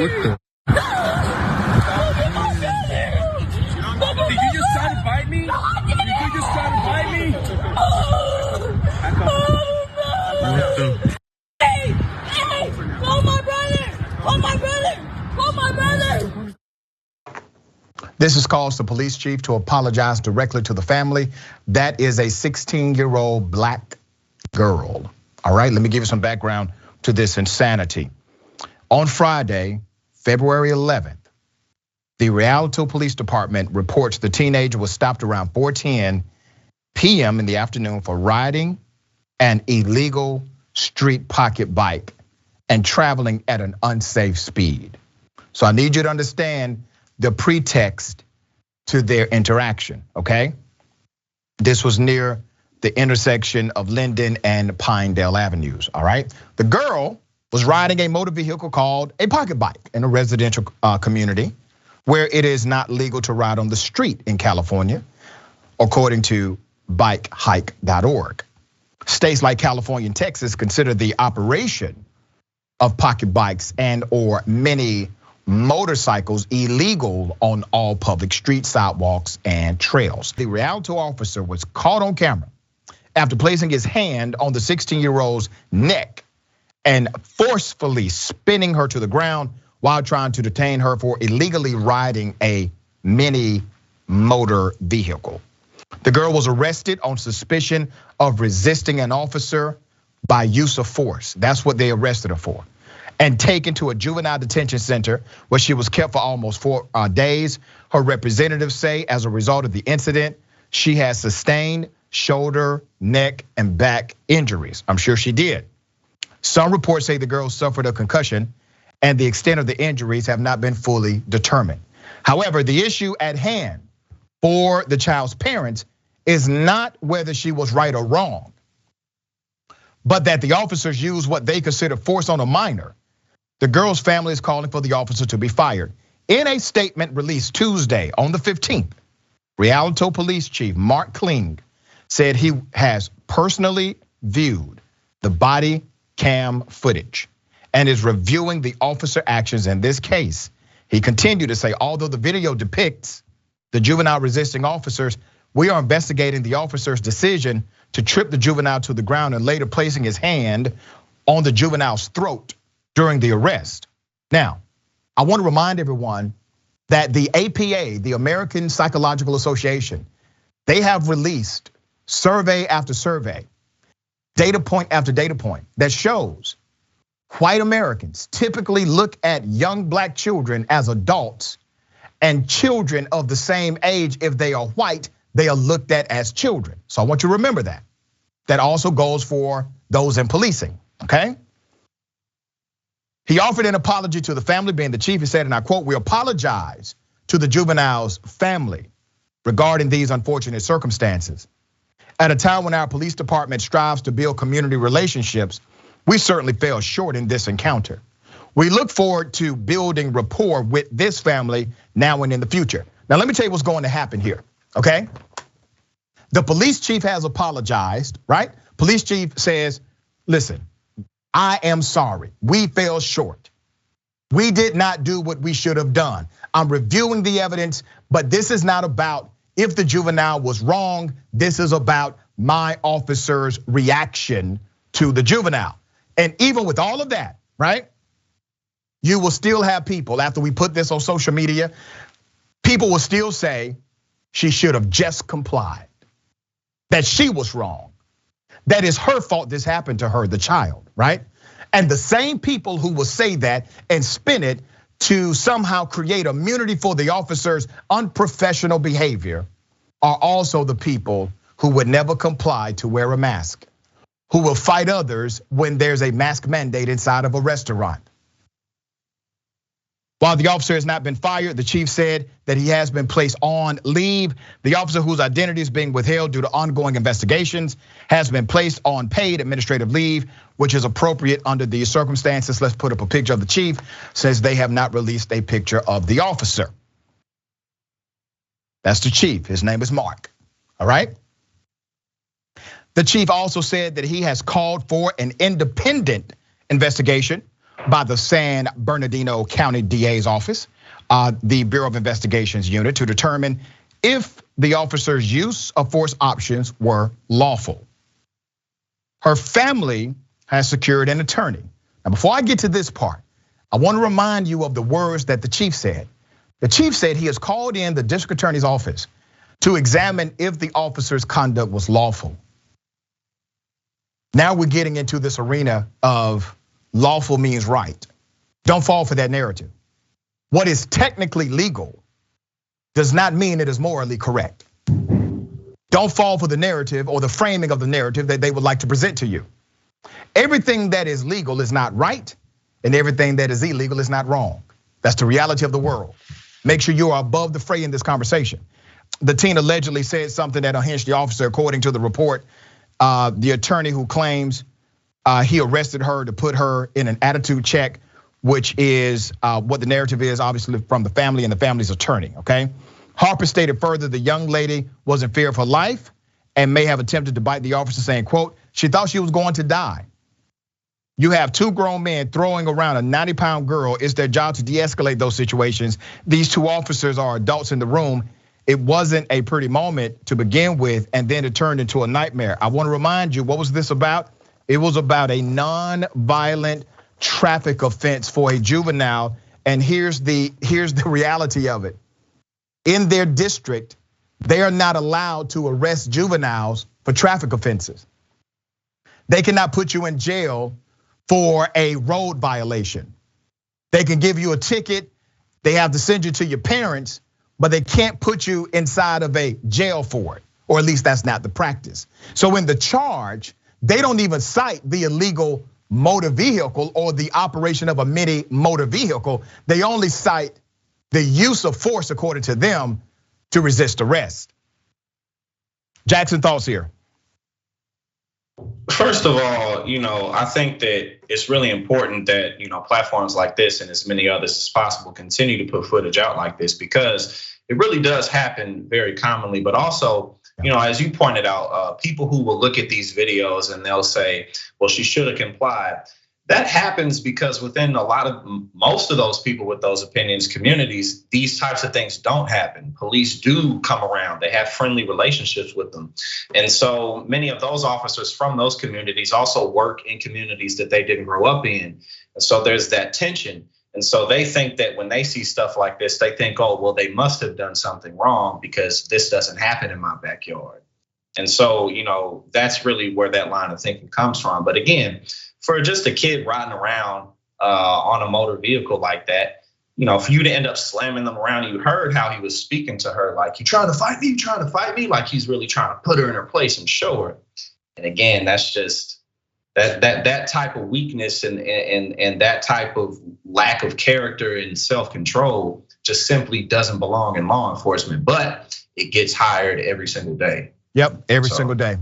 Did you just try to bite me? Did you just try to bite me? Hey! Call my brother! Call my brother! Call my brother! This has caused the police chief to apologize directly to the family. That is a 16-year-old black girl. All right, let me give you some background to this insanity. On Friday, February 11th, the Rialto Police Department reports the teenager was stopped around 4:10 p.m. in the afternoon for riding an illegal street pocket bike and traveling at an unsafe speed. So I need you to understand the pretext to their interaction, okay? This was near the intersection of Linden and Pinedale Avenues, all right? The girl was riding a motor vehicle called a pocket bike in a residential community where it is not legal to ride on the street in California, according to bikehike.org. States like California and Texas consider the operation of pocket bikes and or many motorcycles illegal on all public streets, sidewalks, and trails. The Rialto officer was caught on camera after placing his hand on the 16-year-old's neck and forcefully spinning her to the ground while trying to detain her for illegally riding a mini motor vehicle. The girl was arrested on suspicion of resisting an officer by use of force. That's what they arrested her for. And taken to a juvenile detention center where she was kept for almost 4 days. Her representatives say as a result of the incident, she has sustained shoulder, neck, and back injuries. I'm sure she did. Some reports say the girl suffered a concussion and the extent of the injuries have not been fully determined. However, the issue at hand for the child's parents is not whether she was right or wrong, but that the officers used what they consider force on a minor. The girl's family is calling for the officer to be fired. In a statement released Tuesday on the 15th, Rialto Police Chief Mark Kling said he has personally viewed the body cam footage and is reviewing the officer actions in this case. He continued to say, although the video depicts the juvenile resisting officers, we are investigating the officer's decision to trip the juvenile to the ground and later placing his hand on the juvenile's throat during the arrest. Now, I want to remind everyone that the APA, the American Psychological Association, they have released survey after survey, data point after data point that shows white Americans typically look at young black children as adults, and children of the same age, if they are white, they are looked at as children. So I want you to remember that. That also goes for those in policing, okay? He offered an apology to the family, being the chief. He said, and I quote, "We apologize to the juvenile's family regarding these unfortunate circumstances. At a time when our police department strives to build community relationships, we certainly fell short in this encounter. We look forward to building rapport with this family now and in the future." Now, let me tell you what's going to happen here, okay? The police chief has apologized, right? Police chief says, listen, I am sorry, we fell short. We did not do what we should have done. I'm reviewing the evidence, but this is not about if the juvenile was wrong. This is about my officer's reaction to the juvenile. And even with all of that, right? You will still have people, after we put this on social media, people will still say she should have just complied, that she was wrong, that it's her fault this happened to her, the child, right? And the same people who will say that and spin it to somehow create immunity for the officer's unprofessional behavior are also the people who would never comply to wear a mask, who will fight others when there's a mask mandate inside of a restaurant. While the officer has not been fired, the chief said that he has been placed on leave. The officer, whose identity is being withheld due to ongoing investigations, has been placed on paid administrative leave, which is appropriate under the circumstances. Let's put up a picture of the chief, since they have not released a picture of the officer. That's the chief, his name is Mark, all right? The chief also said that he has called for an independent investigation by the San Bernardino County DA's office, the Bureau of Investigations unit, to determine if the officer's use of force options were lawful. Her family has secured an attorney. Now, before I get to this part, I want to remind you of the words that the chief said. The chief said he has called in the district attorney's office to examine if the officer's conduct was lawful. Now we're getting into this arena of lawful means right. Don't fall for that narrative. What is technically legal does not mean it is morally correct. Don't fall for the narrative or the framing of the narrative that they would like to present to you. Everything that is legal is not right, and everything that is illegal is not wrong. That's the reality of the world. Make sure you are above the fray in this conversation. The teen allegedly said something that unhinged the officer, according to the report. The attorney who claims he arrested her to put her in an attitude check, which is what the narrative is, obviously from the family and the family's attorney, okay? Harper stated further the young lady was in fear of her life and may have attempted to bite the officer, saying, quote, she thought she was going to die. You have two grown men throwing around a 90-pound girl. It's their job to de-escalate those situations. These two officers are adults in the room. It wasn't a pretty moment to begin with, and then it turned into a nightmare. I want to remind you, what was this about? It was about a non-violent traffic offense for a juvenile, and here's the reality of it. In their district, they are not allowed to arrest juveniles for traffic offenses. They cannot put you in jail for a road violation. They can give you a ticket, they have to send you to your parents, but they can't put you inside of a jail for it, or at least that's not the practice. So in the charge, they don't even cite the illegal motor vehicle or the operation of a mini motor vehicle. They only cite the use of force, according to them, to resist arrest. Jackson, thoughts here? First of all, I think that it's really important that, platforms like this and as many others as possible continue to put footage out like this, because it really does happen very commonly. But also, as you pointed out, people who will look at these videos and they'll say, well, she should have complied. That happens because within most of those people with those opinions, communities, these types of things don't happen. Police do come around, they have friendly relationships with them. And so many of those officers from those communities also work in communities that they didn't grow up in. And so there's that tension. And so they think that when they see stuff like this, they think, oh, well, they must have done something wrong because this doesn't happen in my backyard. And so, that's really where that line of thinking comes from. But again, for just a kid riding around on a motor vehicle like that, for you to end up slamming them around, you heard how he was speaking to her, like, you trying to fight me? You trying to fight me? Like he's really trying to put her in her place and show her. And again, that's just that type of weakness and that type of lack of character and self-control just simply doesn't belong in law enforcement. But it gets hired every single day. Yep, every single day.